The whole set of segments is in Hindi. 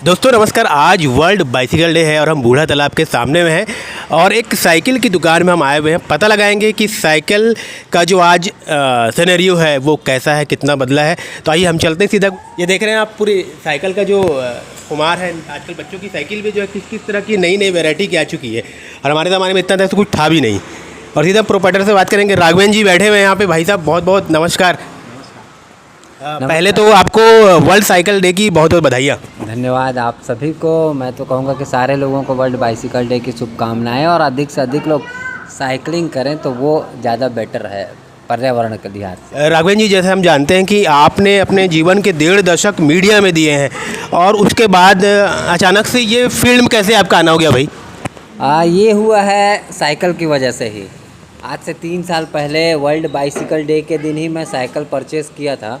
दोस्तों नमस्कार। आज वर्ल्ड बाइसिकल डे है और हम बूढ़ा तालाब के सामने में हैं और एक साइकिल की दुकान में हम आए हुए हैं। पता लगाएंगे कि साइकिल का जो आज सिनेरियो है वो कैसा है, कितना बदला है। तो आइए हम चलते हैं सीधा। ये देख रहे हैं आप पूरी साइकिल का जो खुमार है। आजकल बच्चों की साइकिल भी जो है किस किस तरह की नई नई वैरायटी की आ चुकी है और हमारे ज़माने में इतना था तो कुछ था भी नहीं। और सीधा प्रोपराइटर से बात करेंगे। राघवेंद्र जी बैठे हुए हैं यहाँ पे। भाई साहब बहुत बहुत नमस्कार। पहले तो आपको वर्ल्ड साइकिल डे की बहुत बहुत बधाइयाँ। धन्यवाद आप सभी को। मैं तो कहूँगा कि सारे लोगों को वर्ल्ड बाइसिकल डे की शुभकामनाएं और अधिक से अधिक लोग साइकिलिंग करें तो वो ज़्यादा बेटर है पर्यावरण के लिहाज से। राघवेंद्र जी, जैसे हम जानते हैं कि आपने अपने जीवन के 1.5 दशक मीडिया में दिए हैं और उसके बाद अचानक से ये फील्ड में कैसे आपका आना हो गया भाई? ये हुआ है साइकिल की वजह से ही। आज से 3 साल पहले वर्ल्ड बाइसिकल डे के दिन ही मैं साइकिल परचेज़ किया था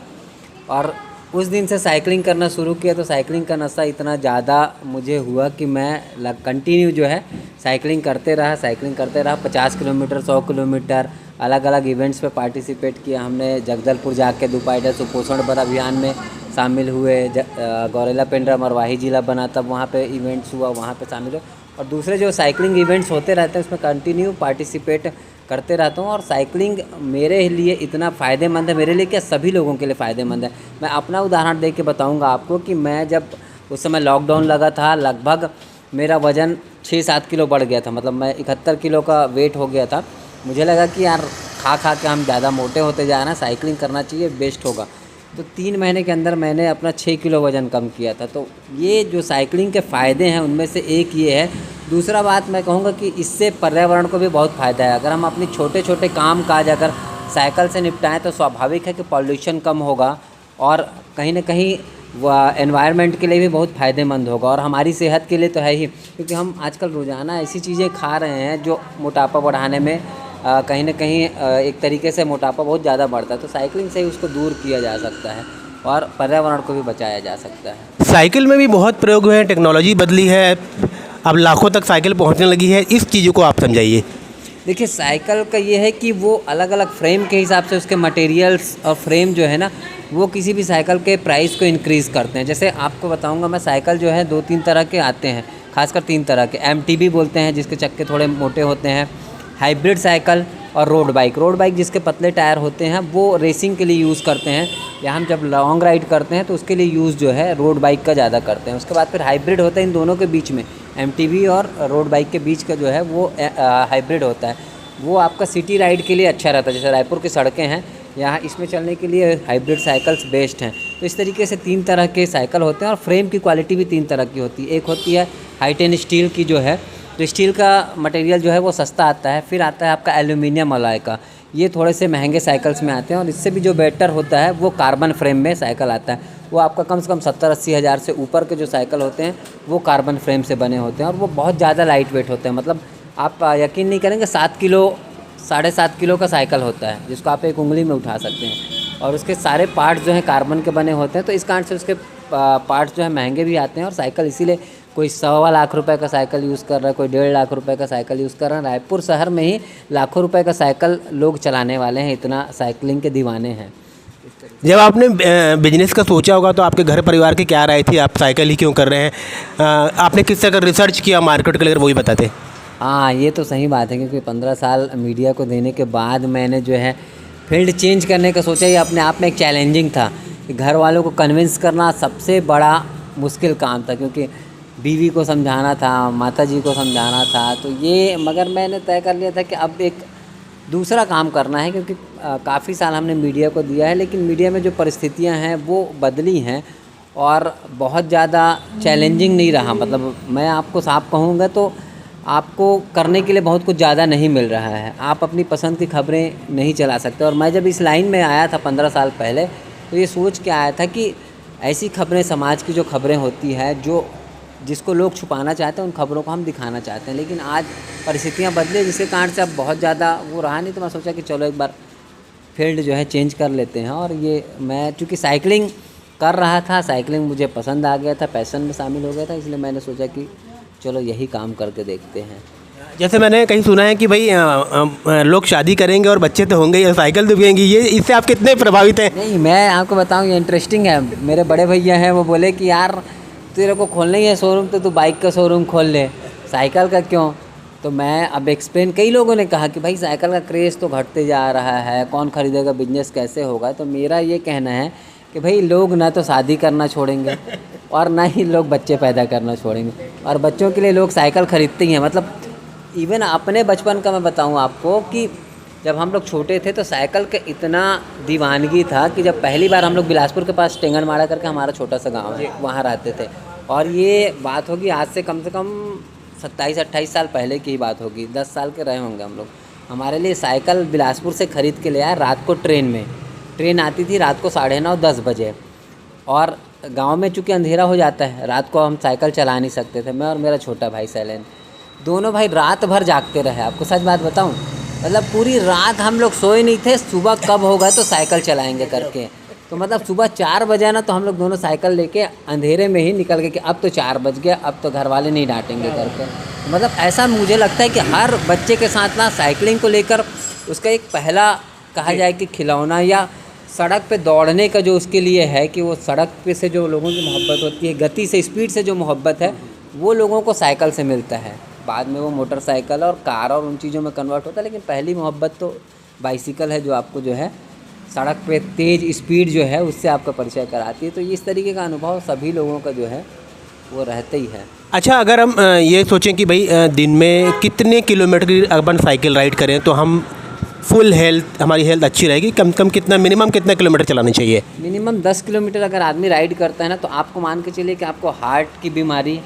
और उस दिन से साइकिलिंग करना शुरू किया। तो साइकिलिंग का नशा इतना ज़्यादा मुझे हुआ कि मैं कंटिन्यू जो है साइकिलिंग करते रहा 50 किलोमीटर 100 किलोमीटर अलग अलग इवेंट्स पे पार्टिसिपेट किया हमने। जगदलपुर जाके दोपहर सुपोषण बर अभियान में शामिल हुए। गौरेला पेंड्रा मरवाही जिला बना तब वहाँ पे इवेंट्स हुआ, वहाँ पे शामिल हुए। और दूसरे जो साइकिलिंग इवेंट्स होते रहते हैं उसमें कंटिन्यू पार्टिसिपेट करते रहता हूँ। और साइकिलिंग मेरे लिए इतना फ़ायदेमंद है, मेरे लिए क्या सभी लोगों के लिए फ़ायदेमंद है। मैं अपना उदाहरण दे के बताऊँगा आपको कि मैं जब उस समय लॉकडाउन लगा था, लगभग मेरा वज़न 6-7 किलो बढ़ गया था। मतलब मैं 71 किलो का वेट हो गया था। मुझे लगा कि यार खा के हम ज़्यादा मोटे होते जा रहे हैं, साइकिलिंग करना चाहिए, बेस्ट होगा। तो 3 महीने के अंदर मैंने अपना 6 किलो वज़न कम किया था। तो ये जो साइकिलिंग के फ़ायदे हैं उनमें से एक ये है। दूसरा बात मैं कहूँगा कि इससे पर्यावरण को भी बहुत फ़ायदा है। अगर हम अपनी छोटे छोटे काम काज अगर साइकिल से निपटाएं तो स्वाभाविक है कि पॉल्यूशन कम होगा और कहीं ना कहीं एनवायरनमेंट के लिए भी बहुत फ़ायदेमंद होगा और हमारी सेहत के लिए तो है ही। क्योंकि हम आजकल रोज़ाना ऐसी चीज़ें खा रहे हैं जो मोटापा बढ़ाने में कहीं ना कहीं एक तरीके से मोटापा बहुत ज़्यादा बढ़ता है। तो साइकिलिंग से ही उसको दूर किया जा सकता है और पर्यावरण को भी बचाया जा सकता है। साइकिल में भी बहुत प्रयोग हुए हैं, टेक्नोलॉजी बदली है, अब लाखों तक साइकिल पहुंचने लगी है। इस चीज़ों को आप समझाइए। देखिए साइकिल का ये है कि वो अलग अलग फ्रेम के हिसाब से उसके मटेरियल्स और फ्रेम जो है ना वो किसी भी साइकिल के प्राइस को इंक्रीज़ करते हैं। जैसे आपको बताऊंगा मैं, साइकिल जो है 2-3 तरह के आते हैं, खासकर 3 तरह के। MTB बोलते हैं जिसके चक्के थोड़े मोटे होते हैं, हाइब्रिड साइकिल और रोड बाइक जिसके पतले टायर होते हैं वो रेसिंग के लिए यूज़ करते हैं या हम जब लॉन्ग राइड करते हैं तो उसके लिए यूज़ जो है रोड बाइक का ज़्यादा करते हैं। उसके बाद फिर हाइब्रिड होता है इन दोनों के बीच में, MTB और रोड बाइक के बीच का जो है वो हाइब्रिड होता है। वो आपका सिटी राइड के लिए अच्छा रहता है। जैसे रायपुर की सड़कें हैं यहाँ, इसमें चलने के लिए हाइब्रिड साइकिल्स बेस्ट हैं। तो इस तरीके से 3 तरह के साइकिल होते हैं और फ्रेम की क्वालिटी भी 3 तरह की होती है। एक होती है हाई-टेन स्टील की जो है, तो स्टील का मटेरियल जो है वो सस्ता आता है। फिर आता है आपका एल्यूमिनियम अलॉय का, ये थोड़े से महंगे साइकिल्स में आते हैं। और इससे भी जो बेटर होता है वो कार्बन फ्रेम में साइकिल आता है। वो आपका कम से कम 70-80 हज़ार से ऊपर के जो साइकिल होते हैं वो कार्बन फ्रेम से बने होते हैं और वो बहुत ज़्यादा लाइट वेट होते हैं। मतलब आप यकीन नहीं करेंगे 7 किलो 7.5 किलो का साइकिल होता है जिसको आप एक उंगली में उठा सकते हैं और उसके सारे पार्ट्स जो हैं कार्बन के बने होते हैं। तो इस कारण से उसके पार्ट्स जो है महंगे भी आते हैं। और साइकिल इसीलिए कोई 1.25 लाख रुपए का साइकिल यूज़ कर रहा है, कोई 1.5 लाख रुपए का साइकिल यूज़ कर रहा है। रायपुर शहर में ही लाखों रुपए का साइकिल लोग चलाने वाले हैं, इतना साइकिलिंग के दीवाने हैं। जब आपने बिजनेस का सोचा होगा तो आपके घर परिवार की क्या राय थी? आप साइकिल ही क्यों कर रहे हैं? आपने किस तरह का रिसर्च किया मार्केट के लिए, वही बताते। हाँ ये तो सही बात है क्योंकि 15 साल मीडिया को देने के बाद मैंने जो है फील्ड चेंज करने का सोचा। ये अपने आप में एक चैलेंजिंग था कि घर वालों को कन्विंस करना सबसे बड़ा मुश्किल काम था क्योंकि बीवी को समझाना था, माताजी को समझाना था। तो ये मगर मैंने तय कर लिया था कि अब एक दूसरा काम करना है क्योंकि काफ़ी साल हमने मीडिया को दिया है लेकिन मीडिया में जो परिस्थितियां हैं वो बदली हैं और बहुत ज़्यादा चैलेंजिंग नहीं रहा। मतलब मैं आपको साफ कहूँगा तो आपको करने के लिए बहुत कुछ ज़्यादा नहीं मिल रहा है, आप अपनी पसंद की खबरें नहीं चला सकते। और मैं जब इस लाइन में आया था 15 साल पहले तो ये सोच के आया था कि ऐसी खबरें, समाज की जो खबरें होती हैं जो जिसको लोग छुपाना चाहते हैं उन खबरों को हम दिखाना चाहते हैं। लेकिन आज परिस्थितियाँ बदले जिसके कारण से अब बहुत ज़्यादा वो रहा नहीं। तो मैं सोचा कि चलो एक बार फील्ड जो है चेंज कर लेते हैं। और ये मैं चूँकि साइकिलिंग कर रहा था, साइकिलिंग मुझे पसंद आ गया था, पैशन में शामिल हो गया था, इसलिए मैंने सोचा कि चलो यही काम करके देखते हैं। जैसे मैंने कहीं सुना है कि भाई लोग शादी करेंगे और बच्चे तो होंगे या साइकिल तो बिकेंगी, ये इससे आप कितने प्रभावित हैं? नहीं मैं आपको बताऊं ये इंटरेस्टिंग है। मेरे बड़े भैया हैं वो बोले कि यार तेरे को खोलना ही है शोरूम तो तू बाइक का शोरूम खोल ले, साइकिल का क्यों? तो मैं अब एक्सप्लेन, कई लोगों ने कहा कि भाई साइकिल का क्रेज़ तो घटते जा रहा है, कौन ख़रीदेगा, बिजनेस कैसे होगा? तो मेरा ये कहना है कि भाई लोग ना तो शादी करना छोड़ेंगे और ना ही लोग बच्चे पैदा करना छोड़ेंगे, और बच्चों के लिए लोग साइकिल ख़रीदते ही हैं। मतलब इवन अपने बचपन का मैं बताऊं आपको कि जब हम लोग छोटे थे तो साइकिल का इतना दीवानगी था कि जब पहली बार हम लोग बिलासपुर के पास टेंगनमाड़ा करके हमारा छोटा सा गांव है, वहाँ रहते थे, और ये बात होगी आज से कम 27-28 साल पहले की ही बात होगी, 10 साल के रहे होंगे हम लोग। हमारे लिए साइकिल बिलासपुर से ख़रीद के ले आया रात को ट्रेन में। ट्रेन आती थी रात को 9:30-10 बजे, और गांव में चूँकि अंधेरा हो जाता है, रात को हम साइकिल चला नहीं सकते थे। मैं और मेरा छोटा भाई शैलेंद्र, दोनों भाई रात भर जागते रहे। आपको सच बात बताऊं, मतलब पूरी रात हम लोग सोए नहीं थे, सुबह कब होगा तो साइकिल चलाएंगे करके। तो मतलब सुबह 4 बजे ना तो हम लोग दोनों साइकिल लेके अंधेरे में ही निकल गए कि अब तो 4 बज गया, अब तो घर वाले नहीं डांटेंगे करके। मतलब ऐसा मुझे लगता है कि हर बच्चे के साथ ना साइकिलिंग को लेकर उसका एक पहला कहा जाए कि खिलौना या सड़क पे दौड़ने का जो उसके लिए है कि वो सड़क पे से जो लोगों की मोहब्बत होती है, गति से, स्पीड से जो मोहब्बत है, वो लोगों को साइकिल से मिलता है। बाद में वो मोटरसाइकिल और कार और उन चीज़ों में कन्वर्ट होता है, लेकिन पहली मोहब्बत तो बाइसिकल है, जो आपको जो है सड़क पे तेज़ स्पीड जो है उससे आपका परिचय कराती है। तो इस तरीके का अनुभव सभी लोगों का जो है वो रहता ही है। अच्छा, अगर हम ये सोचें कि भाई दिन में कितने किलोमीटर की अपन साइकिल राइड करें तो हम फुल हेल्थ, हमारी हेल्थ अच्छी रहेगी, कम से कम कितना, मिनिमम कितना किलोमीटर चलानी चाहिए? मिनिमम 10 किलोमीटर अगर आदमी राइड करता है ना, तो आपको मान के चलिए कि आपको हार्ट की बीमारी,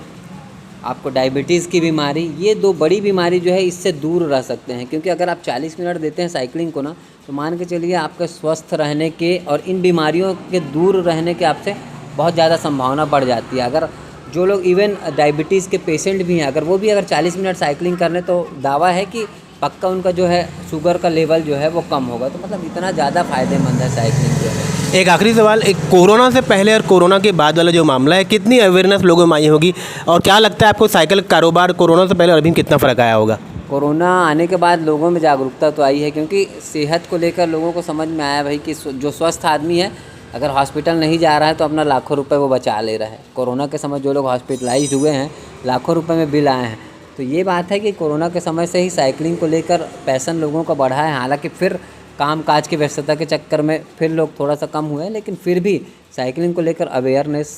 आपको डायबिटीज़ की बीमारी, ये 2 बड़ी बीमारी जो है इससे दूर रह सकते हैं। क्योंकि अगर आप 40 मिनट देते हैं साइकिलिंग को ना, तो मान के चलिए आपके स्वस्थ रहने के और इन बीमारियों के दूर रहने के आपसे बहुत ज़्यादा संभावना बढ़ जाती है। अगर जो लोग इवन डायबिटीज़ के पेशेंट भी हैं, अगर वो भी अगर 40 मिनट साइकिलिंग कर लें तो दावा है कि पक्का उनका जो है शुगर का लेवल जो है वो कम होगा। तो मतलब इतना ज़्यादा फ़ायदेमंद है साइकिलिंग जो है। एक आखिरी सवाल, एक कोरोना से पहले और कोरोना के बाद वाला जो मामला है, कितनी अवेयरनेस लोगों में आई होगी, और क्या लगता है आपको साइकिल कारोबार कोरोना से पहले और अभी कितना फ़र्क आया होगा? कोरोना आने के बाद लोगों में जागरूकता तो आई है, क्योंकि सेहत को लेकर लोगों को समझ में आया भाई कि जो स्वस्थ आदमी है अगर हॉस्पिटल नहीं जा रहा है तो अपना लाखों रुपए वो बचा ले रहा है। कोरोना के समय जो लोग हॉस्पिटलाइज्ड हुए हैं, लाखों रुपए में बिल आए हैं। तो ये बात है कि कोरोना के समय से ही साइकिलिंग को लेकर पैशन लोगों का बढ़ा है। हालांकि फिर काम काज की व्यस्तता के चक्कर में फिर लोग थोड़ा सा कम हुए हैं, लेकिन फिर भी साइकिलिंग को लेकर अवेयरनेस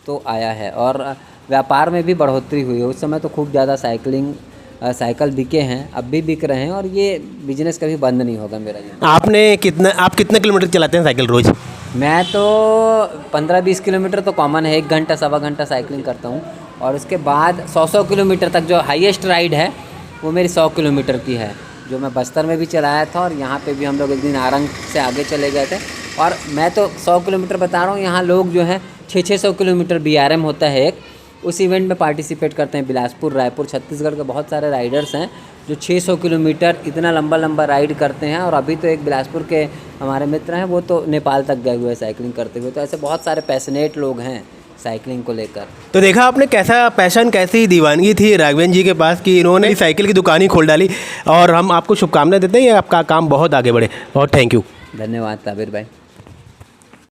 तो आया है और व्यापार में भी बढ़ोतरी हुई है। उस समय तो खूब ज़्यादा साइकिल बिके हैं, अब भी बिक रहे हैं, और ये बिजनेस कभी बंद नहीं होगा मेरा। आप कितने किलोमीटर चलाते हैं साइकिल रोज़? मैं तो 15-20 किलोमीटर तो कॉमन है, 1 घंटा 1.25 घंटा साइकिलिंग करता हूँ, और उसके बाद 100 किलोमीटर तक जो हाईएस्ट राइड है वो मेरी 100 किलोमीटर की है, जो मैं बस्तर में भी चलाया था, और यहाँ पे भी हम लोग एक दिन आरंग से आगे चले गए थे। और मैं तो 100 किलोमीटर बता रहा हूँ, यहाँ लोग जो हैं 600 किलोमीटर BRM होता है एक, उस इवेंट में पार्टिसिपेट करते हैं। बिलासपुर, रायपुर, छत्तीसगढ़ के बहुत सारे राइडर्स हैं जो 600 किलोमीटर इतना लंबा राइड करते हैं। और अभी तो एक बिलासपुर के हमारे मित्र हैं, वो तो नेपाल तक गए हुए हैं साइकिलिंग करते हुए। तो ऐसे बहुत सारे पैशनेट लोग हैं साइकिलिंग को लेकर। तो देखा आपने कैसा पैशन, कैसी दीवानगी थी राघवेंद्र जी के पास कि इन्होंने साइकिल की दुकान ही खोल डाली। और हम आपको शुभकामनाएं देते हैं, आपका काम बहुत आगे बढ़े। बहुत थैंक यू। धन्यवाद ताबिर भाई।